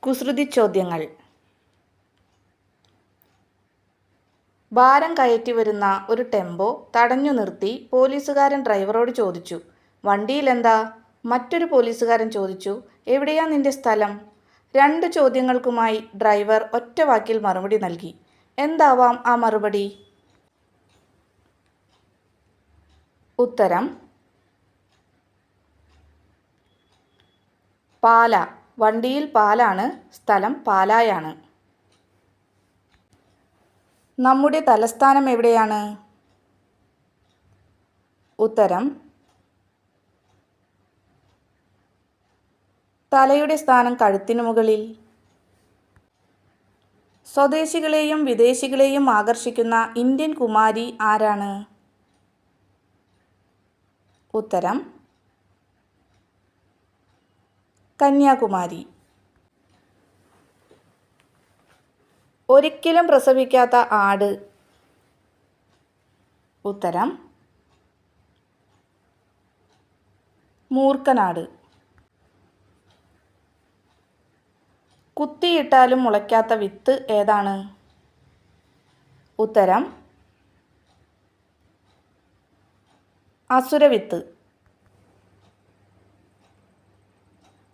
കുസൃതി ചോദ്യങ്ങൾ. ഭാരം കയറ്റി വരുന്ന ഒരു ടെമ്പോ തടഞ്ഞു നിർത്തി പോലീസുകാരൻ ഡ്രൈവറോട് ചോദിച്ചു, വണ്ടിയിലെന്താ? മറ്റൊരു പോലീസുകാരൻ ചോദിച്ചു, എവിടെയാ നിന്റെ സ്ഥലം? രണ്ട് ചോദ്യങ്ങൾക്കുമായി ഡ്രൈവർ ഒറ്റ വാക്കിൽ മറുപടി നൽകി. എന്താവാം ആ മറുപടി? ഉത്തരം പാല. വണ്ടിയിൽ പാലാണ്, സ്ഥലം പാലായാണ്. നമ്മുടെ തലസ്ഥാനം എവിടെയാണ്? ഉത്തരം തലയുടെ സ്ഥാനം കഴുത്തിനു മുകളിൽ. സ്വദേശികളെയും വിദേശികളെയും ആകർഷിക്കുന്ന ഇന്ത്യൻ കുമാരി ആരാണ്? ഉത്തരം കന്യാകുമാരി. ഒരിക്കലും പ്രസവിക്കാത്ത ആട്. ഉത്തരം മൂർഖനാട്. കുത്തിയിട്ടാലും മുളയ്ക്കാത്ത വിത്ത് ഏതാണ്? ഉത്തരം അസുരവിത്ത്.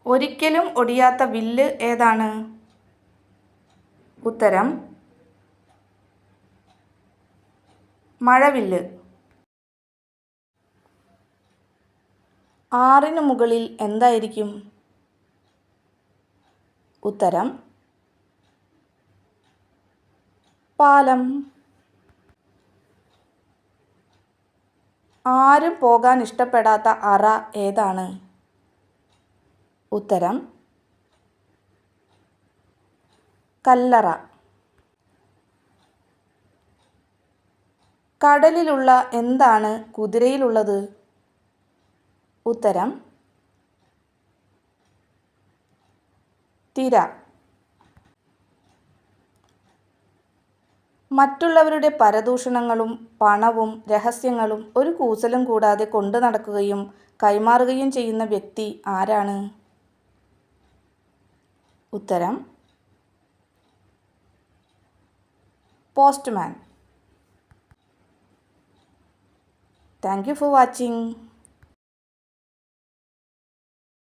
ഒരിക്കലും ഒടിയാത്ത വില്ല് ഏതാണ്? ഉത്തരം മഴവില്ല്. ആറിനു മുകളിൽ എന്തായിരിക്കും? ഉത്തരം പാലം. ആരും പോകാൻ ഇഷ്ടപ്പെടാത്ത അറ ഏതാണ്? ഉത്തരം കല്ലറ. കടലിലുള്ള എന്താണ് കുതിരയിലുള്ളത്? ഉത്തരം തിര. മറ്റുള്ളവരുടെ പരദൂഷണങ്ങളും പണവും രഹസ്യങ്ങളും ഒരു കൂസലും കൂടാതെ കൊണ്ടു നടക്കുകയും കൈമാറുകയും ചെയ്യുന്ന വ്യക്തി ആരാണ്? ഉത്തരം postman. Thank you for watching.